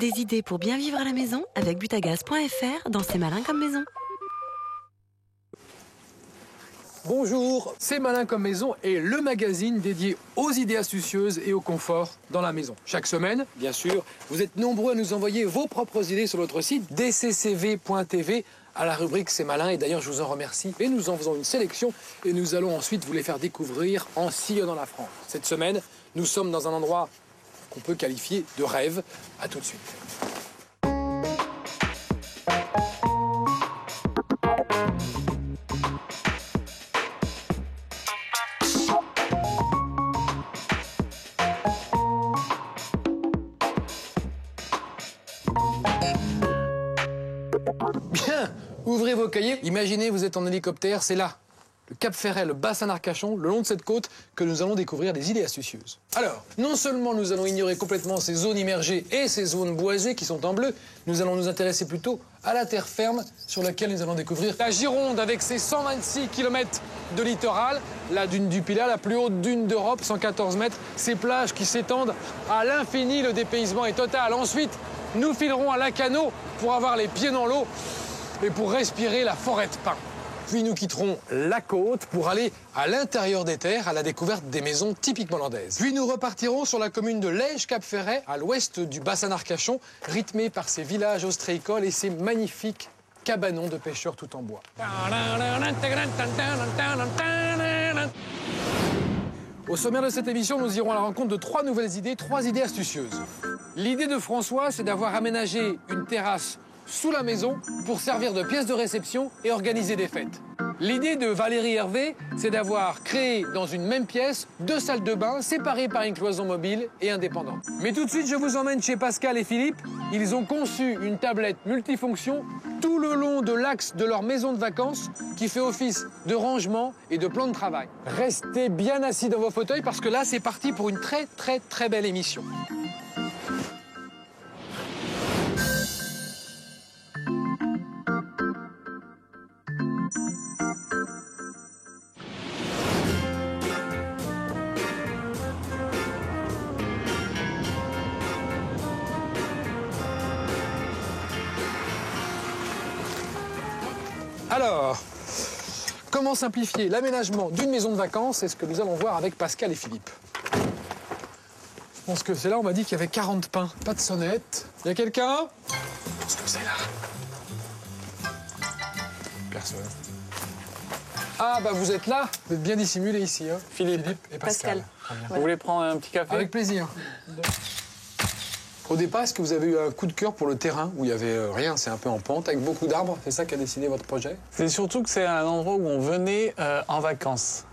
des idées pour bien vivre à la maison avec Butagaz.fr dans C'est malin comme maison. Bonjour, C'est malin comme maison est le magazine dédié aux idées astucieuses et au confort dans la maison. Chaque semaine, bien sûr, vous êtes nombreux à nous envoyer vos propres idées sur notre site dccv.tv à la rubrique C'est malin. Et d'ailleurs, je vous en remercie. Et nous en faisons une sélection et nous allons ensuite vous les faire découvrir en sillonnant la France. Cette semaine, nous sommes dans un endroit qu'on peut qualifier de rêve. À tout de suite. Bien, ouvrez vos cahiers. Imaginez, vous êtes en hélicoptère, c'est là, le Cap Ferret, le bassin d'Arcachon, le long de cette côte, que nous allons découvrir des idées astucieuses. Alors, non seulement nous allons ignorer complètement ces zones immergées et ces zones boisées qui sont en bleu, nous allons nous intéresser plutôt à la terre ferme sur laquelle nous allons découvrir la Gironde avec ses 126 km de littoral, la dune du Pilat, la plus haute dune d'Europe, 114 mètres, ces plages qui s'étendent à l'infini, le dépaysement est total. Ensuite, nous filerons à Lacanau pour avoir les pieds dans l'eau et pour respirer la forêt de pins. Puis nous quitterons la côte pour aller à l'intérieur des terres, à la découverte des maisons typiquement landaises. Puis nous repartirons sur la commune de Lège-Cap-Ferret, à l'ouest du bassin d'Arcachon, rythmé par ses villages ostréicoles et ses magnifiques cabanons de pêcheurs tout en bois. Au sommaire de cette émission, nous irons à la rencontre de trois nouvelles idées, trois idées astucieuses. L'idée de François, c'est d'avoir aménagé une terrasse sous la maison pour servir de pièce de réception et organiser des fêtes. L'idée de Valérie Hervé, c'est d'avoir créé dans une même pièce deux salles de bain séparées par une cloison mobile et indépendante. Mais tout de suite, je vous emmène chez Pascal et Philippe. Ils ont conçu une tablette multifonction tout le long de l'axe de leur maison de vacances qui fait office de rangement et de plan de travail. Restez bien assis dans vos fauteuils parce que là, c'est parti pour une très belle émission. Alors, comment simplifier l'aménagement d'une maison de vacances? C'est ce que nous allons voir avec Pascal et Philippe. Je pense que c'est là, on m'a dit qu'il y avait 40 pins. Pas de sonnette. Il y a quelqu'un? Je pense que c'est là. Personne. Ah, bah vous êtes là. Vous êtes bien dissimulés ici, hein. Philippe et Pascal. Vous voulez prendre un petit café? Avec plaisir. Au départ, est-ce que vous avez eu un coup de cœur pour le terrain où il n'y avait rien, c'est un peu en pente, avec beaucoup d'arbres? C'est ça qui a décidé votre projet? C'est surtout que c'est un endroit où on venait en vacances.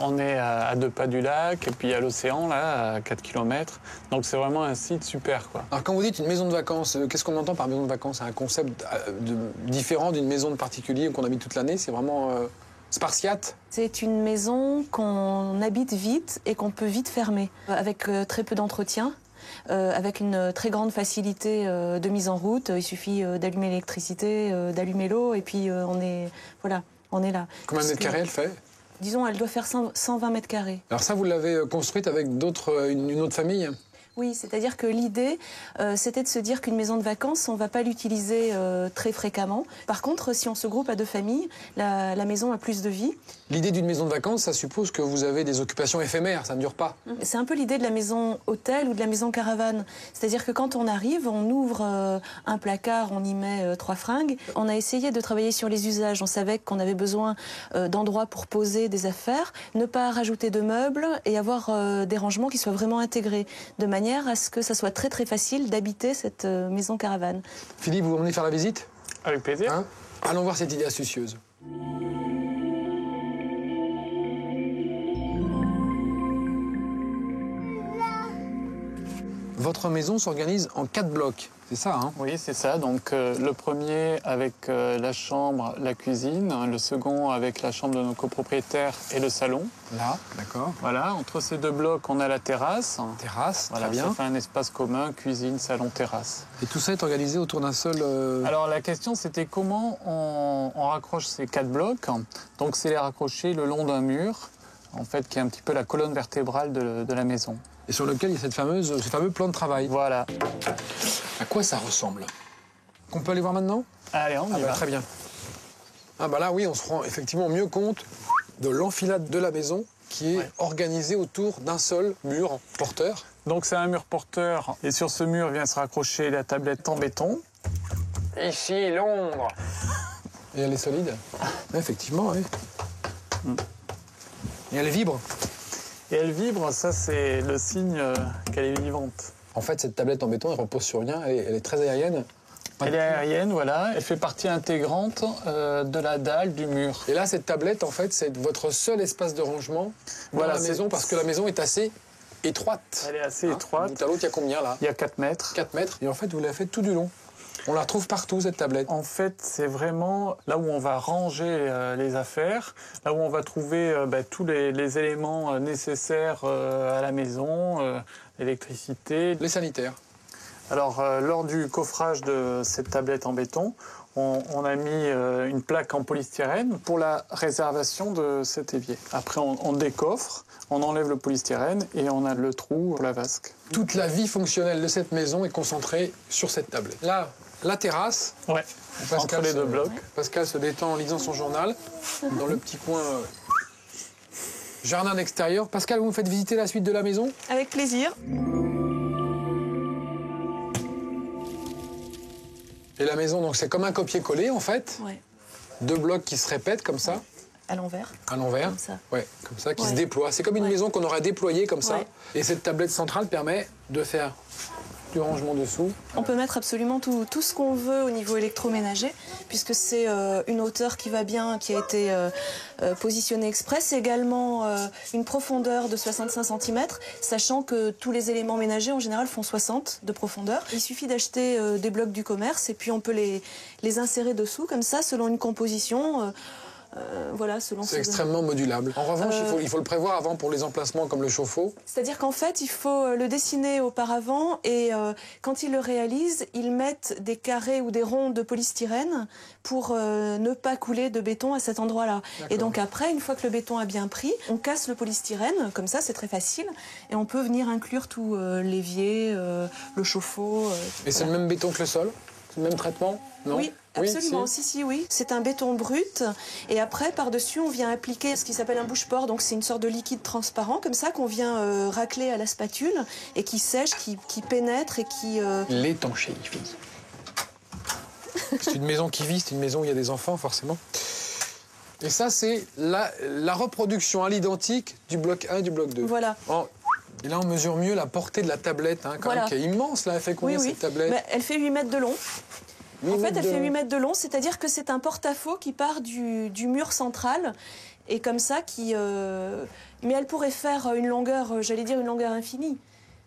On est à 2 pas du lac, et puis il y a l'océan, là, à 4 km. Donc c'est vraiment un site super, quoi. Alors quand vous dites une maison de vacances, qu'est-ce qu'on entend par maison de vacances? C'est un concept différent d'une maison de particulier qu'on habite toute l'année? C'est vraiment spartiate? C'est une maison qu'on habite vite et qu'on peut vite fermer, avec très peu d'entretien. Avec une très grande facilité de mise en route. Il suffit d'allumer l'électricité, d'allumer l'eau, et puis on est là. Combien de mètres carrés elle fait? Disons, elle doit faire 120 mètres carrés. Alors ça, vous l'avez construite avec une autre famille? Oui, c'est-à-dire que l'idée, c'était de se dire qu'une maison de vacances, on ne va pas l'utiliser très fréquemment. Par contre, si on se groupe à 2 familles, la maison a plus de vie. L'idée d'une maison de vacances, ça suppose que vous avez des occupations éphémères, ça ne dure pas. C'est un peu l'idée de la maison hôtel ou de la maison caravane. C'est-à-dire que quand on arrive, on ouvre un placard, on y met 3 fringues. On a essayé de travailler sur les usages. On savait qu'on avait besoin d'endroits pour poser des affaires, ne pas rajouter de meubles et avoir des rangements qui soient vraiment intégrés, de manière à ce que ça soit très facile d'habiter cette maison caravane. Philippe, vous m'emmenez faire la visite? Avec plaisir. Hein? Allons voir cette idée astucieuse. Votre maison s'organise en 4 blocs, c'est ça, hein? Oui, c'est ça. Donc le premier avec la chambre, la cuisine. Le second avec la chambre de nos copropriétaires et le salon. Là, d'accord. Voilà, entre ces 2 blocs, on a la terrasse. Terrasse, voilà, très bien. Ça fait un espace commun, cuisine, salon, terrasse. Et tout ça est organisé autour d'un seul... Alors la question, c'était comment on raccroche ces 4 blocs. Donc c'est les raccrocher le long d'un mur, en fait, qui est un petit peu la colonne vertébrale de la maison. Et sur lequel il y a ce fameux plan de travail. Voilà. À quoi ça ressemble? Qu'on peut aller voir maintenant? Allez, on y va. Très bien. Ah bah là, oui, on se rend effectivement mieux compte de l'enfilade de la maison qui est organisée autour d'un seul mur porteur. Donc c'est un mur porteur et sur ce mur vient se raccrocher la tablette en béton. Ici, l'ombre. Et elle est solide? Effectivement, oui. Et elle vibre? Et elle vibre, ça c'est le signe qu'elle est vivante. En fait, cette tablette en béton, elle repose sur rien, elle est très aérienne. Elle est aérienne, voilà. Elle fait partie intégrante de la dalle du mur. Et là, cette tablette, en fait, c'est votre seul espace de rangement dans la maison, parce que la maison est assez étroite. Elle est assez étroite. Bout à l'autre, il y a combien, là? Il y a 4 mètres. 4 mètres. Et en fait, vous la faites tout du long. On la retrouve partout, cette tablette. En fait, c'est vraiment là où on va ranger les affaires, là où on va trouver tous les éléments nécessaires à la maison, l'électricité. Les sanitaires. Alors, lors du coffrage de cette tablette en béton, on a mis une plaque en polystyrène pour la réservation de cet évier. Après, on décoffre, on enlève le polystyrène et on a le trou pour la vasque. Toute la vie fonctionnelle de cette maison est concentrée sur cette tablette. Là, la terrasse. Ouais, entre les deux blocs. Pascal se détend en lisant son journal dans le petit coin jardin d'extérieur. Pascal, vous me faites visiter la suite de la maison? Avec plaisir. Et la maison, donc c'est comme un copier-coller en fait. Ouais. 2 blocs qui se répètent comme ça. À l'envers. À l'envers. Comme ça. Ouais, comme ça, qui Ouais. se déploie. C'est comme une maison qu'on aurait déployée comme ça. Ouais. Et cette tablette centrale permet de faire du rangement dessous. On peut mettre absolument tout ce qu'on veut au niveau électroménager, puisque c'est une hauteur qui va bien, qui a été positionnée exprès. C'est également une profondeur de 65 cm, sachant que tous les éléments ménagers, en général, font 60 de profondeur. Il suffit d'acheter des blocs du commerce et puis on peut les insérer dessous, comme ça, selon une composition. Voilà, selon C'est extrêmement modulable. En revanche, il faut le prévoir avant pour les emplacements comme le chauffe-eau. C'est-à-dire qu'en fait, il faut le dessiner auparavant et quand ils le réalisent, ils mettent des carrés ou des ronds de polystyrène pour ne pas couler de béton à cet endroit-là. Et donc après, une fois que le béton a bien pris, on casse le polystyrène, comme ça c'est très facile, et on peut venir inclure tout l'évier, le chauffe-eau. Et c'est le même béton que le sol? C'est le même traitement? Non? Oui, absolument. Si. Si, oui. C'est un béton brut. Et après, par-dessus, on vient appliquer ce qui s'appelle un bouche-port. Donc, c'est une sorte de liquide transparent, comme ça, qu'on vient racler à la spatule et qui sèche, qui pénètre et qui... L'étanchéifie. C'est une maison qui vit, c'est une maison où il y a des enfants, forcément. Et ça, c'est la reproduction à l'identique du bloc 1 et du bloc 2. Voilà. Et là, on mesure mieux la portée de la tablette, quand même, qui est immense. Là, elle fait combien, cette tablette? Elle fait 8 mètres de long. 8 En fait, mètres elle fait 8 mètres de long, c'est-à-dire que c'est un porte-à-faux qui part du mur central et comme ça mais elle pourrait faire une longueur, j'allais dire une longueur infinie.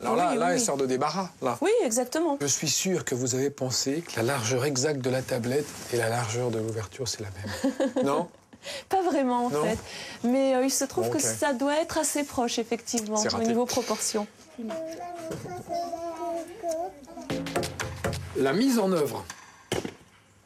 Alors là, elle sort de débarras, là. Oui, exactement. Je suis sûr que vous avez pensé que la largeur exacte de la tablette et la largeur de l'ouverture, c'est la même. Non? Pas vraiment, en fait. Mais il se trouve que ok. ça doit être assez proche, effectivement, C'est au raté. niveau proportion. La mise en œuvre.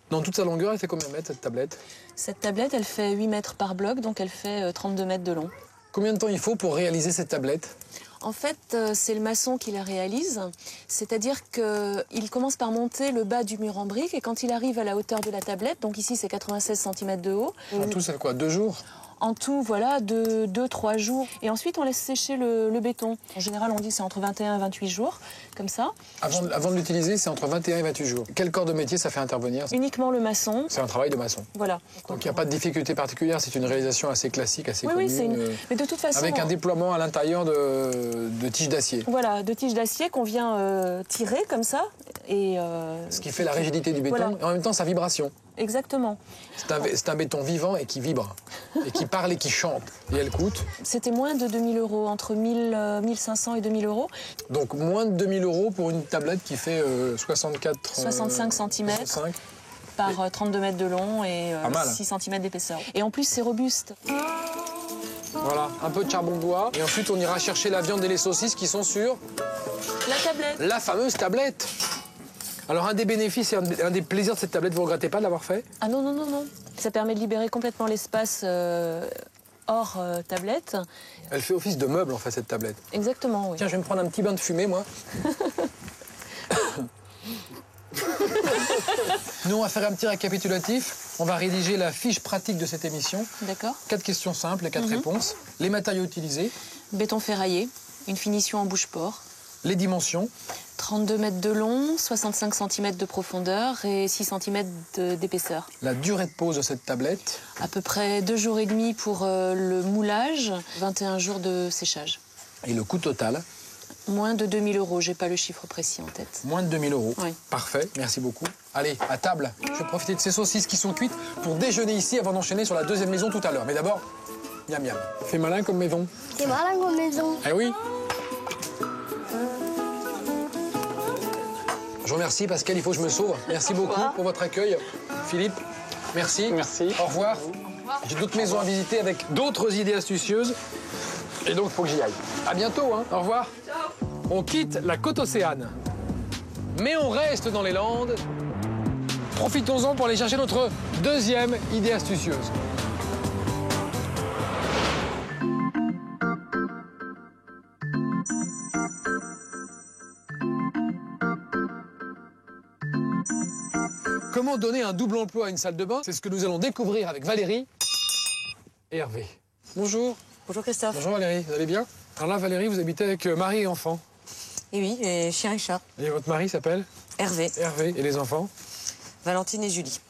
Dans toute sa longueur, elle fait combien de mètres, cette tablette? Cette tablette, elle fait 8 mètres par bloc, donc elle fait 32 mètres de long. Combien de temps il faut pour réaliser cette tablette? En fait, c'est le maçon qui la réalise, c'est-à-dire qu'il commence par monter le bas du mur en briques et quand il arrive à la hauteur de la tablette, donc ici c'est 96 cm de haut. En tout, c'est quoi, 2 jours? En tout, voilà, 2-3 jours. Et ensuite, on laisse sécher le béton. En général, on dit c'est entre 21 et 28 jours, comme ça. Avant de l'utiliser, c'est entre 21 et 28 jours. Quel corps de métier ça fait intervenir? Uniquement le maçon. C'est un travail de maçon. Voilà. Donc il n'y a pas de difficulté particulière, c'est une réalisation assez classique, assez Oui, commune. mais de toute façon... Avec un déploiement à l'intérieur de tiges d'acier. Voilà, de tiges d'acier qu'on vient tirer comme ça. Et, Ce qui fait la rigidité du béton Voilà. et en même temps sa vibration. Exactement. C'est un béton vivant et qui vibre, et qui parle et qui chante. Et elle coûte C'était moins de 2000 €, entre 1500 et 2000 €. donc moins de 2000 € pour une tablette qui fait 65 cm. 65. Par 32 mètres de long et Pas mal. 6 cm d'épaisseur. Et en plus, c'est robuste. Voilà, un peu de charbon de bois. Et ensuite, on ira chercher la viande et les saucisses qui sont sur La tablette. la fameuse tablette. Alors, un des bénéfices et un des plaisirs de cette tablette, vous regrettez pas de l'avoir fait? Ah non, non, non, non. Ça permet de libérer complètement l'espace hors tablette. Elle fait office de meuble, en fait, cette tablette. Exactement, oui. Tiens, je vais me prendre un petit bain de fumée, moi. Nous, on va faire un petit récapitulatif. On va rédiger la fiche pratique de cette émission. D'accord. 4 questions simples et 4 réponses. Les matériaux utilisés. Béton ferraillé, une finition en bouche-port. Les dimensions. 32 mètres de long, 65 cm de profondeur et 6 cm d'épaisseur. La durée de pose de cette tablette. À peu près 2 jours et demi pour le moulage, 21 jours de séchage. Et le coût total. Moins de 2 000 €, j'ai pas le chiffre précis en tête. Moins de 2 000 €. Oui. Parfait, merci beaucoup. Allez, à table. Je vais profiter de ces saucisses qui sont cuites pour déjeuner ici avant d'enchaîner sur la deuxième maison tout à l'heure. Mais d'abord, miam miam. Fais malin comme maison. C'est malin comme maison. Eh oui. Je vous remercie, Pascal, il faut que je me sauve. Merci beaucoup pour votre accueil. Philippe, merci. Merci. Au revoir. J'ai d'autres maisons à visiter avec d'autres idées astucieuses. Et donc, il faut que j'y aille. À bientôt, hein. Au revoir. On quitte la côte océane. Mais on reste dans les Landes. Profitons-en pour aller chercher notre deuxième idée astucieuse. Comment donner un double emploi à une salle de bain? C'est ce que nous allons découvrir avec Valérie et Hervé. Bonjour. Bonjour Christophe. Bonjour Valérie, vous allez bien? Alors là, Valérie, vous habitez avec mari et enfant. Et oui, et chien et chat. Et votre mari s'appelle? Hervé, Hervé. Et les enfants? Valentine et Julie.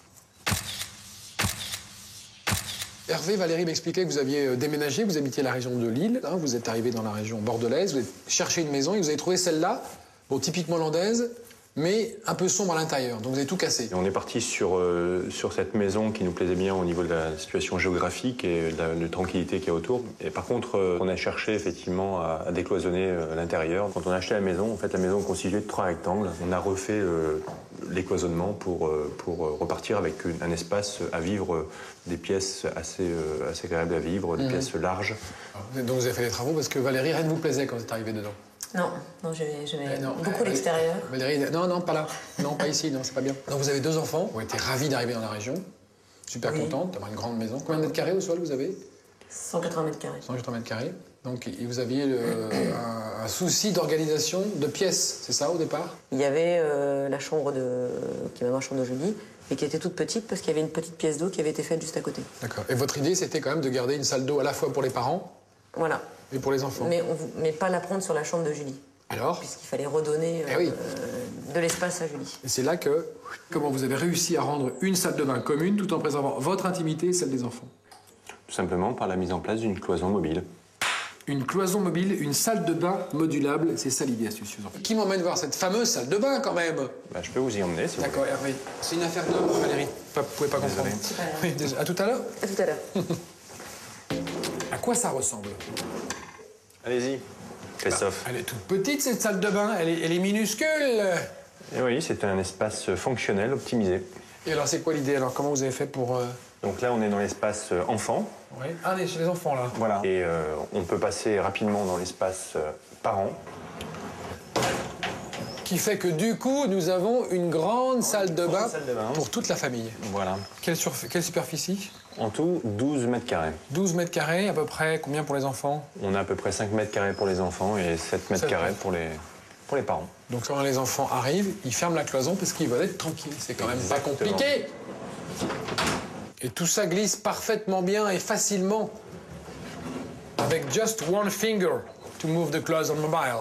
Hervé, Valérie m'expliquait que vous aviez déménagé, vous habitiez la région de Lille, hein, vous êtes arrivé dans la région bordelaise, vous avez cherché une maison et vous avez trouvé celle-là, bon, typiquement landaise, mais un peu sombre à l'intérieur, donc vous avez tout cassé. On est parti sur cette maison qui nous plaisait bien au niveau de la situation géographique et de la tranquillité qu'il y a autour. Et par contre, on a cherché effectivement à décloisonner l'intérieur. Quand on a acheté la maison, en fait, la maison est constituée de 3 rectangles. On a refait l'écloisonnement pour repartir avec un espace à vivre, des pièces assez agréables à vivre, des pièces larges. Donc vous avez fait les travaux parce que Valérie, rien ne vous plaisait quand vous êtes arrivé dedans? Non, j'aimais beaucoup l'extérieur. Valérie, non, pas là. Non, pas ici, non, c'est pas bien. Donc vous avez 2 enfants, vous été ravis d'arriver dans la région. Super contente d'avoir une grande maison. Combien de mètres carrés au sol vous avez? 180 mètres carrés. 180 mètres carrés. Donc et vous aviez un souci d'organisation de pièces, c'est ça au départ? Il y avait la chambre qui est maintenant la chambre de Julie, et qui était toute petite parce qu'il y avait une petite pièce d'eau qui avait été faite juste à côté. D'accord. Et votre idée, c'était quand même de garder une salle d'eau à la fois pour les parents Voilà. et pour les enfants? Mais pas la prendre sur la chambre de Julie. Alors? Puisqu'il fallait redonner de l'espace à Julie. Et c'est là que, comment vous avez réussi à rendre une salle de bain commune tout en préservant votre intimité et celle des enfants? Tout simplement par la mise en place d'une cloison mobile. Une cloison mobile, une salle de bain modulable, c'est ça l'idée astucieuse. Qui m'emmène voir cette fameuse salle de bain quand même? Bah, je peux vous y emmener si vous D'accord, Hervé. C'est une affaire d'homme, Valérie. Vous pouvez pas comprendre. Oui, déjà. À tout à l'heure. À tout à l'heure. À quoi ça ressemble? voulez. Allez-y, Christophe. Elle est toute petite cette salle de bain, elle est minuscule. Et oui, c'est un espace fonctionnel, optimisé. Et alors c'est quoi l'idée? Alors comment vous avez fait pour... Donc là, on est dans l'espace enfant. Oui. Ah, chez les enfants là. Voilà. Et on peut passer rapidement dans l'espace parents. Qui fait que du coup, nous avons une grande salle de bain pour toute la famille. Voilà. Quelle superficie? En tout, 12 mètres carrés. 12 mètres carrés, à peu près combien pour les enfants? On a à peu près 5 mètres carrés pour les enfants et 7 mètres carrés pour les parents. Donc quand les enfants arrivent, ils ferment la cloison parce qu'ils veulent être tranquilles. C'est quand même pas compliqué. Et tout ça glisse parfaitement bien et facilement. Avec just one finger to move the cloison mobile.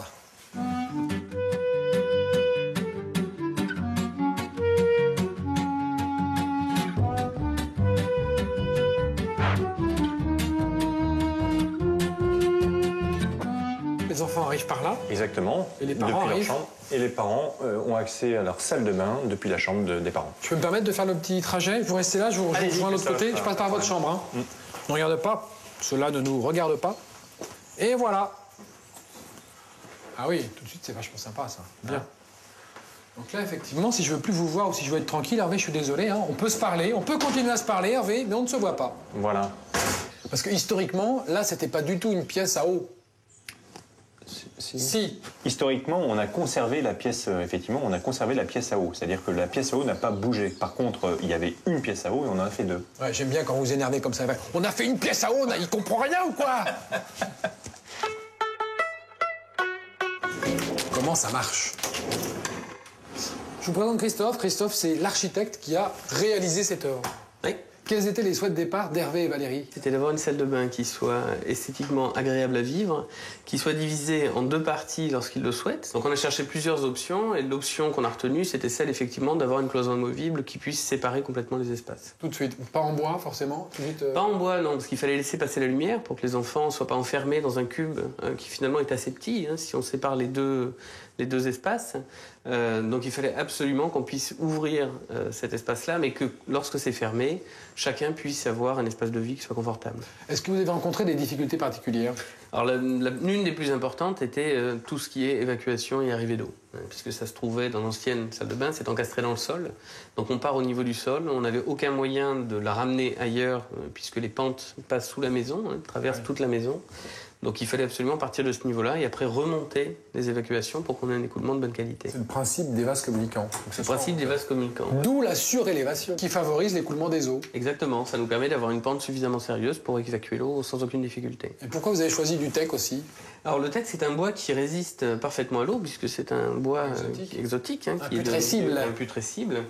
Les enfants arrivent par là. Exactement. Et les parents depuis leur arrivent. chambre. Et les parents ont accès à leur salle de bain depuis la chambre des parents. Je peux me permettre de faire le petit trajet? Vous restez là, je vous rejoins de l'autre côté. Je passe par votre chambre. Hein. Ne regardez pas. Cela ne nous regarde pas. Et voilà. Ah oui, tout de suite, c'est vachement sympa, ça. Bien. Donc là, effectivement, si je veux plus vous voir ou si je veux être tranquille, Hervé, je suis désolé. Hein, on peut se parler, on peut continuer à se parler, Hervé, mais on ne se voit pas. Voilà. Parce que historiquement, là, c'était pas du tout une pièce à eau. Si. Historiquement, on a conservé la pièce, effectivement, on a conservé la pièce à eau. C'est-à-dire que la pièce à eau n'a pas bougé. Par contre, il y avait une pièce à eau et on en a fait 2. Ouais, j'aime bien quand vous énervez comme ça. On a fait une pièce à eau, il comprend rien ou quoi? Comment ça marche? Je vous présente Christophe. Christophe, c'est l'architecte qui a réalisé cette œuvre. Oui. Quels étaient les souhaits de départ d'Hervé et Valérie? C'était d'avoir une salle de bain qui soit esthétiquement agréable à vivre, qui soit divisée en 2 parties lorsqu'ils le souhaitent. Donc on a cherché plusieurs options et l'option qu'on a retenue, c'était celle effectivement d'avoir une cloison amovible qui puisse séparer complètement les espaces. Tout de suite. Pas en bois, forcément. Tout de suite, Pas en bois, non, parce qu'il fallait laisser passer la lumière pour que les enfants ne soient pas enfermés dans un cube qui finalement est assez petit, hein, si on sépare les deux espaces. Donc il fallait absolument qu'on puisse ouvrir cet espace-là, mais que lorsque c'est fermé, chacun puisse avoir un espace de vie qui soit confortable. Est-ce que vous avez rencontré des difficultés particulières? Alors l'une des plus importantes était tout ce qui est évacuation et arrivée d'eau, hein, puisque ça se trouvait dans l'ancienne salle de bain, c'est encastré dans le sol. Donc on part au niveau du sol, on n'avait aucun moyen de la ramener ailleurs, puisque les pentes passent sous la maison, hein, traversent toute la maison. Donc il fallait absolument partir de ce niveau-là et après remonter les évacuations pour qu'on ait un écoulement de bonne qualité. C'est le principe des vases communicants. C'est le principe des vases communicants. D'où la surélévation qui favorise l'écoulement des eaux. Exactement, ça nous permet d'avoir une pente suffisamment sérieuse pour évacuer l'eau sans aucune difficulté. Et pourquoi vous avez choisi du teck aussi? Alors le teck, c'est un bois qui résiste parfaitement à l'eau puisque c'est un bois exotique hein, qui est imputrescible.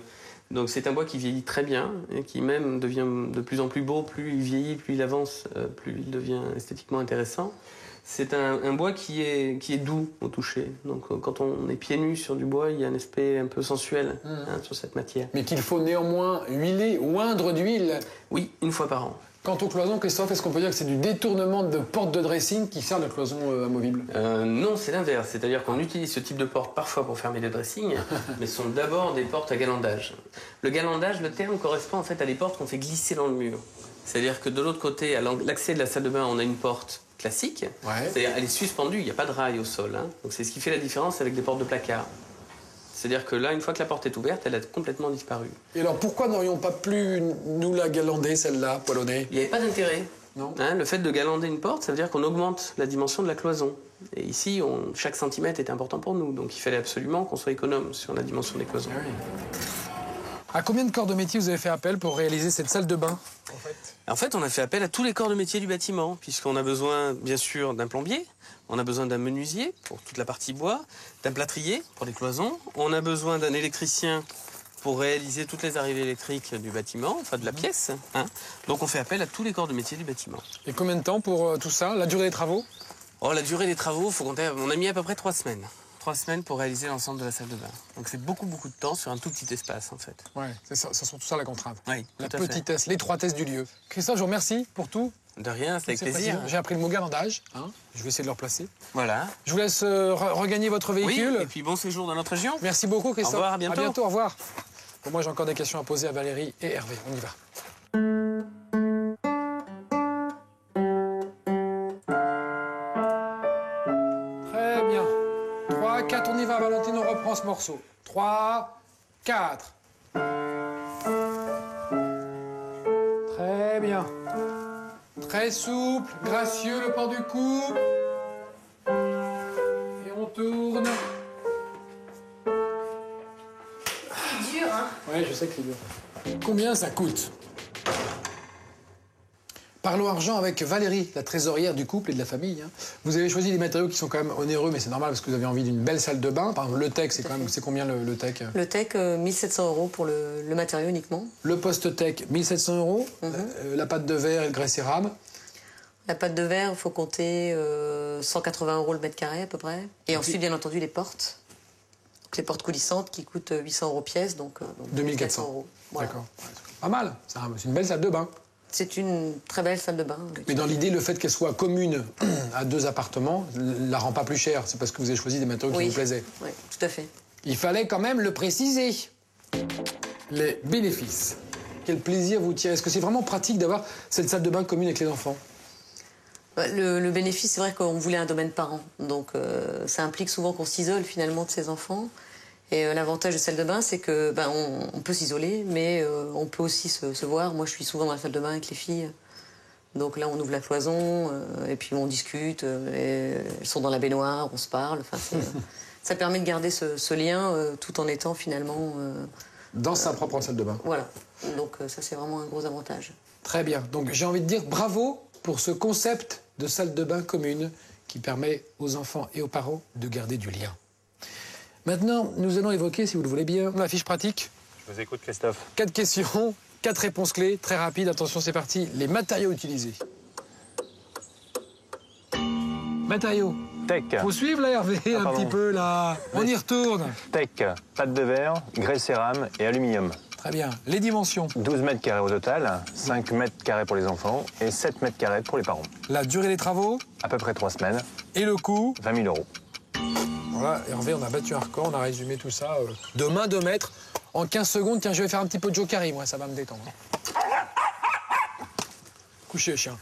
Donc c'est un bois qui vieillit très bien et qui même devient de plus en plus beau, plus il vieillit, plus il avance, plus il devient esthétiquement intéressant. C'est un bois qui est doux au toucher. Donc quand on est pieds nus sur du bois, il y a un aspect un peu sensuel hein, sur cette matière. Mais qu'il faut néanmoins huiler, oindre d'huile. Oui, 1 fois par an. Quant aux cloisons, Christophe, est-ce qu'on peut dire que c'est du détournement de porte de dressing qui sert de cloison amovible? Non, c'est l'inverse. C'est-à-dire qu'on utilise ce type de porte parfois pour fermer des dressings, mais ce sont d'abord des portes à galandage. Le galandage, le terme correspond en fait à des portes qu'on fait glisser dans le mur. C'est-à-dire que de l'autre côté, à l'accès de la salle de bain, on a une porte classique. Ouais. C'est-à-dire elle est suspendue, il n'y a pas de rail au sol. Hein. Donc c'est ce qui fait la différence avec des portes de placard. C'est-à-dire que là, une fois que la porte est ouverte, elle a complètement disparu. Et alors, pourquoi n'aurions pas pu nous la galander, celle-là, poilonnée? Il n'y avait pas d'intérêt. Non. Hein, le fait de galander une porte, ça veut dire qu'on augmente la dimension de la cloison. Et ici, chaque centimètre est important pour nous. Donc il fallait absolument qu'on soit économe sur la dimension des cloisons. Oui. À combien de corps de métier vous avez fait appel pour réaliser cette salle de bain? En fait, on a fait appel à tous les corps de métier du bâtiment, puisqu'on a besoin, bien sûr, d'un plombier, on a besoin d'un menuisier pour toute la partie bois, d'un plâtrier pour les cloisons, on a besoin d'un électricien pour réaliser toutes les arrivées électriques du bâtiment, enfin de la pièce. Hein. Donc on fait appel à tous les corps de métier du bâtiment. Et combien de temps pour tout ça? La durée des travaux? Oh, la durée des travaux, faut compter, on a mis à peu près 3 semaines. 3 semaines pour réaliser l'ensemble de la salle de bain. Donc c'est beaucoup de temps sur un tout petit espace en fait. Ouais, c'est ça sont tout ça la contrainte. Oui, la petitesse, l'étroitesse du lieu. Christophe, je vous remercie pour tout. De rien, c'est avec plaisir. J'ai appris le mot galandage. Hein. Je vais essayer de le replacer. Voilà. Je vous laisse regagner votre véhicule. Oui, et puis bon séjour dans notre région. Merci beaucoup Christophe. Au revoir, à bientôt. À bientôt, au revoir. Bon, moi j'ai encore des questions à poser à Valérie et Hervé. On y va. Très bien. 3, 4, on y va, Valentine, on reprend ce morceau. 3, 4. Très bien. Très souple, gracieux, le port du cou. Et on tourne. C'est dur, hein? Oui, je sais que c'est dur. Combien ça coûte? Parlons argent avec Valérie, la trésorière du couple et de la famille. Hein. Vous avez choisi des matériaux qui sont quand même onéreux, mais c'est normal parce que vous avez envie d'une belle salle de bain. Par exemple, le teck, c'est combien le teck? Le teck, 1 700 € pour le matériau uniquement. Le post-teck, 1 700 €. La pâte de verre et le grès cérame. La pâte de verre, il faut compter 180 € le mètre carré à peu près. Et ensuite, bien entendu, les portes. Donc, les portes coulissantes qui coûtent 800 € pièce, donc 2400 €. Voilà. D'accord. Pas mal. C'est une belle salle de bain. C'est une très belle salle de bain. Mais dans l'idée, le fait qu'elle soit commune à 2 appartements ne la rend pas plus chère. C'est parce que vous avez choisi des matériaux qui vous plaisaient. Oui, tout à fait. Il fallait quand même le préciser. Les bénéfices. Quel plaisir vous tirez. Est-ce que c'est vraiment pratique d'avoir cette salle de bain commune avec les enfants? Le bénéfice, c'est vrai qu'on voulait un domaine parent. Donc ça implique souvent qu'on s'isole finalement de ses enfants. Et l'avantage de salle de bain, c'est que on peut s'isoler, mais on peut aussi se voir. Moi, je suis souvent dans la salle de bain avec les filles. Donc là, on ouvre la cloison, et puis on discute. Et elles sont dans la baignoire, on se parle. Enfin, ça permet de garder ce lien tout en étant finalement... dans sa propre salle de bain. Voilà. Donc ça, c'est vraiment un gros avantage. Très bien. Donc j'ai envie de dire bravo pour ce concept de salle de bain commune qui permet aux enfants et aux parents de garder du lien. Maintenant, nous allons évoquer, si vous le voulez bien, la fiche pratique. Je vous écoute, Christophe. 4 questions, 4 réponses clés, très rapides. Attention, c'est parti. Les matériaux utilisés. Matériaux. Tech. Faut suivre là, Hervé, un petit peu là. On y retourne. Tech, pâte de verre, grès cérame et aluminium. Très bien. Les dimensions. 12 mètres carrés au total, 5 mètres carrés pour les enfants et 7 mètres carrés pour les parents. La durée des travaux. À peu près 3 semaines. Et le coût. 20 000 euros. Voilà, Hervé, on a battu un record, on a résumé tout ça de main 2 mètres en 15 secondes. Tiens, je vais faire un petit peu de Jokari, moi, ça va me détendre. Couchez le chien.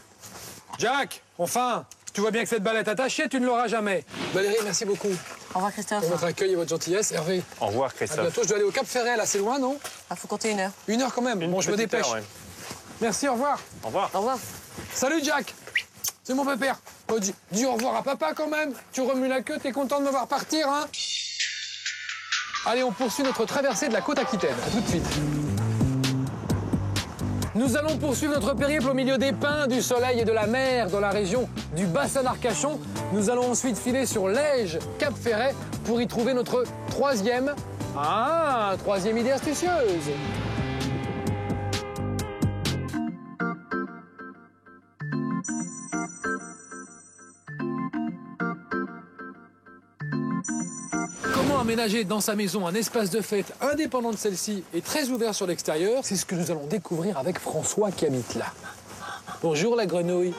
Jack, enfin, tu vois bien que cette balle est attachée, tu ne l'auras jamais. Valérie, merci beaucoup Au revoir, Christophe. pour votre accueil et votre gentillesse. Hervé, Au revoir, à Christophe. bientôt. Je dois aller au Cap Ferret, là, c'est loin, non? Ah, faut compter 1 heure. 1 heure quand même. Bon, je me dépêche. Merci, au revoir. Au revoir. Au revoir. Salut, Jack. C'est mon pépère. Oh, dis au revoir à papa quand même. Tu remues la queue, t'es content de me voir partir, hein? Allez, on poursuit notre traversée de la côte Aquitaine. À tout de suite. Nous allons poursuivre notre périple au milieu des pins, du soleil et de la mer dans la région du bassin d'Arcachon. Nous allons ensuite filer sur Lège, Cap Ferret, pour y trouver notre troisième idée astucieuse. Comment aménager dans sa maison un espace de fête indépendant de celle-ci et très ouvert sur l'extérieur? C'est ce que nous allons découvrir avec François qui habite là. Bonjour la grenouille.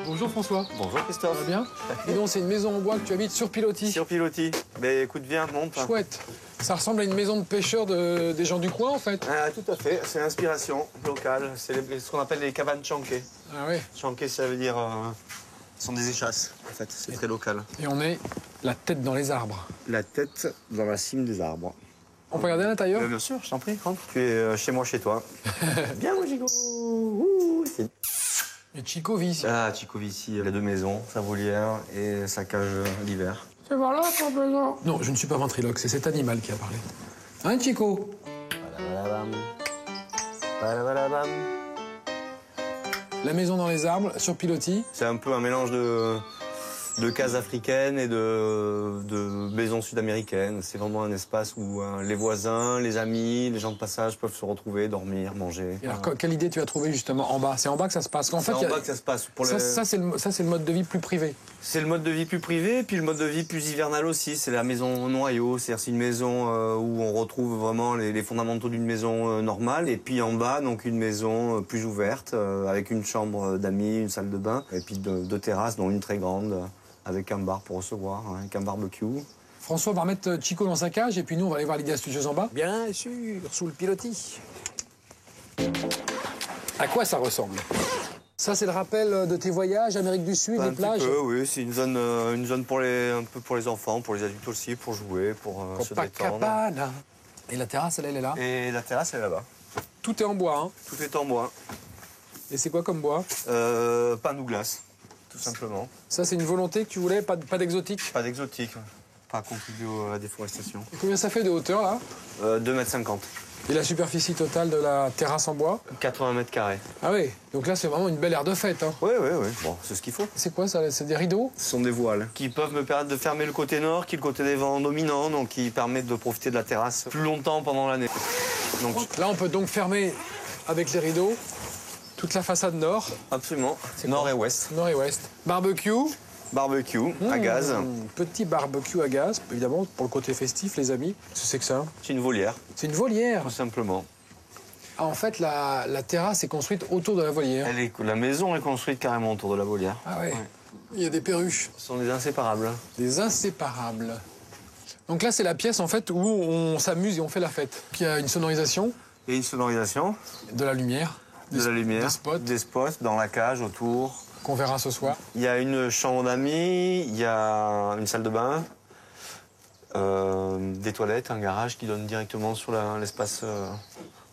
Bonjour François. Bonjour Christophe. Ça va bien? Dis donc, c'est une maison en bois que tu habites sur pilotis. Sur pilotis. Ben écoute, viens, monte. Chouette. Ça ressemble à une maison de pêcheurs des gens du coin en fait. Ah, tout à fait, c'est l'inspiration locale. C'est ce qu'on appelle les cabanes chanquées. Ah ouais. Chanquées, ça veut dire... ce sont des échasses, en fait. C'est très local. Et on est la tête dans les arbres. La tête dans la cime des arbres. On peut regarder à l'intérieur? Bien sûr, je t'en prie, rentre. Tu es chez moi, chez toi. Bien, mon Chico. Ouh, Et Chico vit ici. ah, Chico vit ici. Il a 2 maisons, sa volière et sa cage l'hiver. C'est par là, ton besoin. Non, je ne suis pas ventriloque, c'est cet animal qui a parlé. Hein, Chico? Badabadabam. Badabadabam. La maison dans les arbres, sur pilotis. C'est un peu un mélange de cases africaines et de maisons sud-américaines. C'est vraiment un espace où les voisins, les amis, les gens de passage peuvent se retrouver, dormir, manger. Et alors, quelle idée tu as trouvée justement en bas? C'est en bas que ça se passe? En C'est fait, en bas que ça se passe. Pour ça, c'est le mode de vie plus privé. C'est le mode de vie plus privé, puis le mode de vie plus hivernal aussi. C'est la maison noyau, c'est une maison où on retrouve vraiment les fondamentaux d'une maison normale. Et puis en bas, donc une maison plus ouverte, avec une chambre d'amis, une salle de bain, et puis 2 terrasses, dont une très grande, avec un bar pour recevoir, avec un barbecue. François va remettre Chico dans sa cage et puis nous, on va aller voir l'idée astucieuse en bas. Bien sûr, sous le pilotis. À quoi ça ressemble? Ça, c'est le rappel de tes voyages, Amérique du Sud, les plages? Un petit peu, oui. C'est une zone pour un peu pour les enfants, pour les adultes aussi, pour jouer, pour se détendre. Copacabana. Et la terrasse, elle est là? Et la terrasse, elle est là-bas. Tout est en bois, hein? Tout est en bois. Et c'est quoi comme bois? Pain douglas, tout simplement. Ça, c'est une volonté que tu voulais, pas d'exotique? Pas d'exotique, pas contribuer à la déforestation. Et combien ça fait de hauteur, là? 2,50 m. Et la superficie totale de la terrasse en bois? 80 mètres carrés. Ah oui, donc là, c'est vraiment une belle aire de fête, hein? Oui. Bon, c'est ce qu'il faut. C'est quoi, ça? C'est des rideaux? Ce sont des voiles qui peuvent me permettre de fermer le côté nord, qui est le côté des vents dominants, donc qui permettent de profiter de la terrasse plus longtemps pendant l'année. Donc Là, on peut donc fermer avec les rideaux toute la façade nord. absolument, nord et ouest. Nord et ouest. Barbecue. Barbecue à gaz. Petit barbecue à gaz, évidemment, pour le côté festif, les amis. Qu'est-ce que c'est que ça? C'est une volière, C'est une volière. tout simplement. Ah, en fait, la terrasse est construite autour de la volière. La maison est construite carrément autour de la volière. Ah ouais. Il y a des perruches. Ce sont des inséparables. Des inséparables. Donc là, c'est la pièce, en fait, où on s'amuse et on fait la fête. Il y a une sonorisation, Et une sonorisation, de la lumière, de la lumière, des spots dans la cage autour. qu'on verra ce soir. Il y a une chambre d'amis, il y a une salle de bain, des toilettes, un garage qui donne directement sur l'espace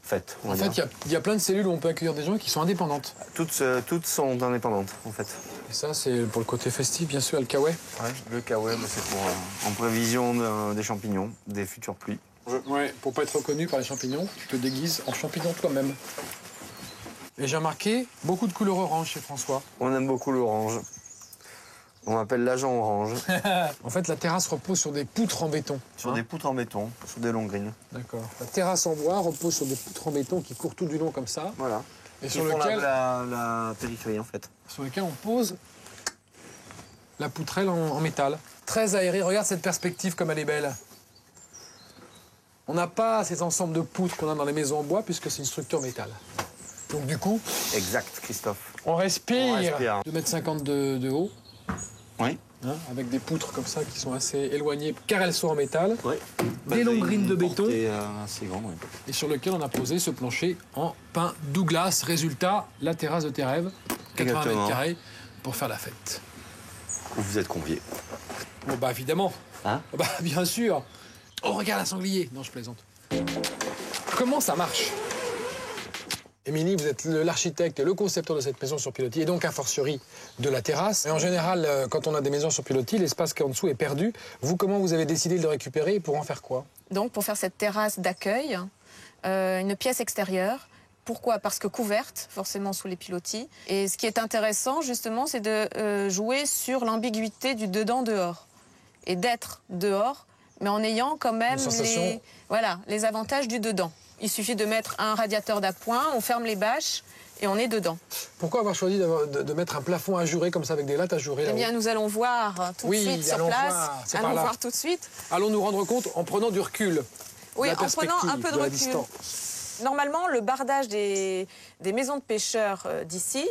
fête. En fait, il y a plein de cellules où on peut accueillir des gens qui sont indépendantes. Toutes sont indépendantes, en fait. Et ça, c'est pour le côté festif, bien sûr, le kawaii. Ouais, le kawaii, c'est pour en prévision des champignons, des futures pluies. Ouais, pour pas être reconnu par les champignons, tu te déguises en champignon toi-même. Et j'ai remarqué beaucoup de couleurs orange chez François. On aime beaucoup l'orange. On m'appelle l'agent orange. En fait, la terrasse repose sur des poutres en béton. Sur des poutres en béton, sur des longues grines. D'accord. La terrasse en bois repose sur des poutres en béton qui courent tout du long comme ça. Voilà. Et sur lequel la périphérie, en fait. Sur lequel on pose la poutrelle en métal. Très aéré. Regarde cette perspective comme elle est belle. On n'a pas ces ensembles de poutres qu'on a dans les maisons en bois puisque c'est une structure métal. Donc du coup... Exact, Christophe. On respire. On respire. 2,50 m de haut. Oui. Hein, avec des poutres comme ça qui sont assez éloignées car elles sont en métal. Oui. Des longues grines de béton. Assez grande, oui. Et sur lequel on a posé ce plancher en pin Douglas. Résultat, la terrasse de tes rêves. 80 m² pour faire la fête. Vous êtes conviés. Bon bah évidemment. Hein? Bah bien sûr. Oh regarde un sanglier. Non je plaisante. Comment ça marche? Émilie, vous êtes l'architecte et le concepteur de cette maison sur pilotis et donc a fortiori de la terrasse. Et en général, quand on a des maisons sur pilotis, l'espace qui est en dessous est perdu. Vous, comment vous avez décidé de le récupérer et pour en faire quoi? Donc pour faire cette terrasse d'accueil, une pièce extérieure. Pourquoi? Parce que couverte, forcément sous les pilotis. Et ce qui est intéressant, justement, c'est de jouer sur l'ambiguïté du dedans-dehors. Et d'être dehors, mais en ayant quand même les avantages du dedans. Il suffit de mettre un radiateur d'appoint, on ferme les bâches et on est dedans. Pourquoi avoir choisi de mettre un plafond ajouré comme ça avec des lattes ajourées? Eh bien, nous allons voir tout de suite sur place. Allons voir tout de suite. Allons nous rendre compte en prenant du recul. Oui, en prenant un peu de recul. Normalement, le bardage des maisons de pêcheurs d'ici,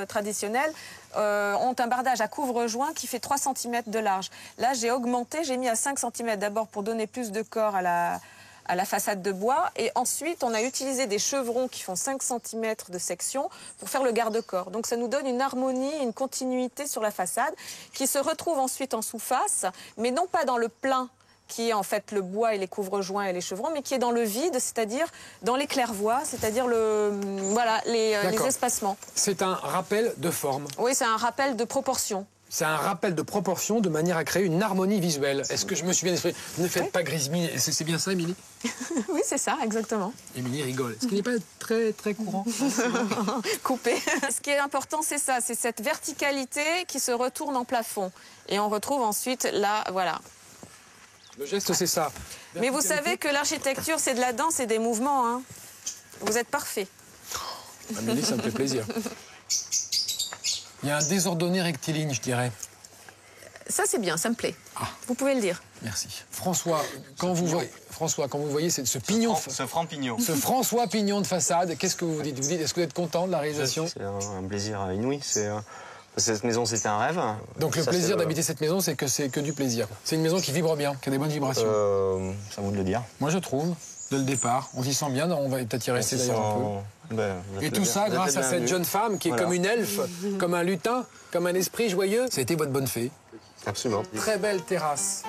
traditionnelles, ont un bardage à couvre-joint qui fait 3 cm de large. Là, j'ai augmenté, j'ai mis à 5 cm d'abord pour donner plus de corps à la façade de bois. Et ensuite, on a utilisé des chevrons qui font 5 cm de section pour faire le garde-corps. Donc ça nous donne une harmonie, une continuité sur la façade qui se retrouve ensuite en sous-face, mais non pas dans le plein qui est en fait le bois et les couvre-joints et les chevrons, mais qui est dans le vide, c'est-à-dire dans les claires-voies, c'est-à-dire les espacements. C'est un rappel de forme. Oui, c'est un rappel de proportion. C'est un rappel de proportion de manière à créer une harmonie visuelle. Est-ce que je me suis bien exprimé? Ne faites pas grisemi. C'est bien ça, Émilie? Oui, c'est ça, exactement. Émilie rigole. Ce qui n'est pas très, très courant. Coupé. Ce qui est important, c'est ça. C'est cette verticalité qui se retourne en plafond. Et on retrouve ensuite là, voilà. Le geste, c'est ça. Mais vous savez que l'architecture, c'est de la danse et des mouvements. Hein. Vous êtes parfait. Amélie, ça me fait plaisir. Il y a un désordonné rectiligne, je dirais. Ça, c'est bien, ça me plaît. Ah. Vous pouvez le dire. Merci. François, quand vous voyez ce pignon... Ce franc pignon. Ce François pignon de façade, qu'est-ce que vous dites? Vous dites, est-ce que vous êtes content de la réalisation? C'est un plaisir inouï. Cette maison, c'était un rêve. Donc le plaisir d'habiter cette maison, c'est que du plaisir. C'est une maison qui vibre bien, qui a des bonnes vibrations. C'est à vous de le dire. Moi, je trouve, dès le départ. On s'y sent bien, on va peut-être y rester d'ailleurs un peu. Et tout ça grâce à cette jeune femme qui est comme une elfe, comme un lutin, comme un esprit joyeux. Ça a été votre bonne fée. Absolument. Très belle terrasse.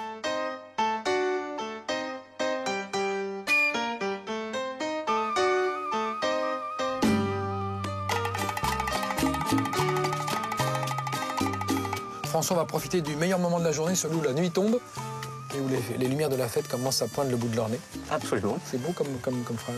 François va profiter du meilleur moment de la journée, celui où la nuit tombe et où les lumières de la fête commencent à poindre le bout de leur nez. Absolument. C'est beau comme phrase.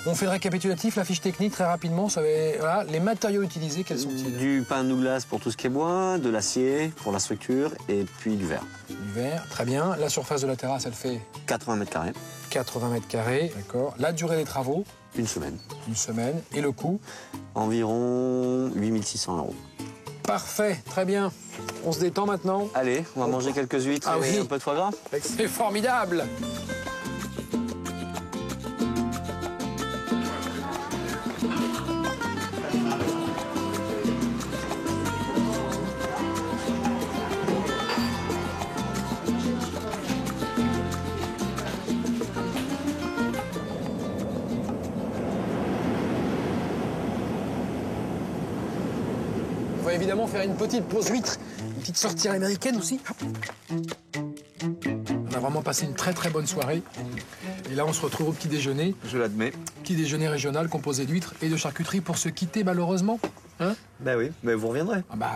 On fait le récapitulatif, la fiche technique très rapidement. Voilà, les matériaux utilisés, quels sont-ils? Du pain Douglas pour tout ce qui est bois, de l'acier pour la structure et puis du verre. Du verre, très bien. La surface de la terrasse, elle fait 80 m². 80 m², d'accord. La durée des travaux? Une semaine. Une semaine. Et le coût? Environ 8 600 €. Parfait, très bien. On se détend maintenant. Allez, on va manger quelques huîtres et un peu de foie gras. C'est formidable. On va évidemment faire une petite pause huître, une petite sortie américaine aussi. On a vraiment passé une très bonne soirée. Et là, on se retrouve au petit déjeuner. Je l'admets. Petit déjeuner régional composé d'huîtres et de charcuterie pour se quitter malheureusement. Hein? Ben oui, mais vous reviendrez. Ah bah,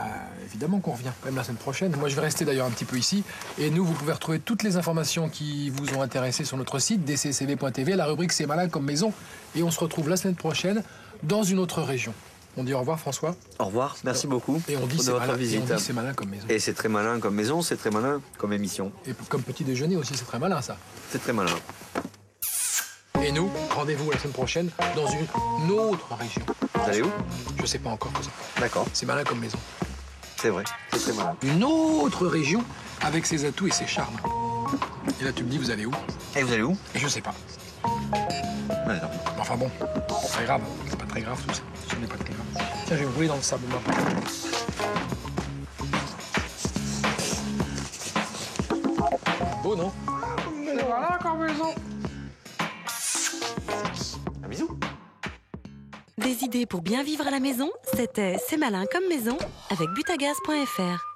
évidemment qu'on revient, même la semaine prochaine. Moi, je vais rester d'ailleurs un petit peu ici. Et nous, vous pouvez retrouver toutes les informations qui vous ont intéressé sur notre site, dccv.tv, la rubrique C'est malin comme maison. Et on se retrouve la semaine prochaine dans une autre région. On dit au revoir, François. Au revoir, merci beaucoup. Et on dit c'est malin comme maison. Et c'est très malin comme maison, c'est très malin comme émission. Et comme petit déjeuner aussi, c'est très malin ça. C'est très malin. Et nous, rendez-vous la semaine prochaine dans une autre région. Vous allez où? Je sais pas encore. D'accord. C'est malin comme maison. C'est vrai, c'est très malin. Une autre région avec ses atouts et ses charmes. Et là, tu me dis, vous allez où? Et vous allez où? Et je sais pas. Ouais, non. Enfin bon, c'est pas grave. C'est pas très grave tout ça. Ce n'est pas très grave. Tiens, je vais me rouler dans le sable. Beau, non? Voilà comme maison. Un bisou. Des idées pour bien vivre à la maison, c'était C'est malin comme maison avec butagaz.fr.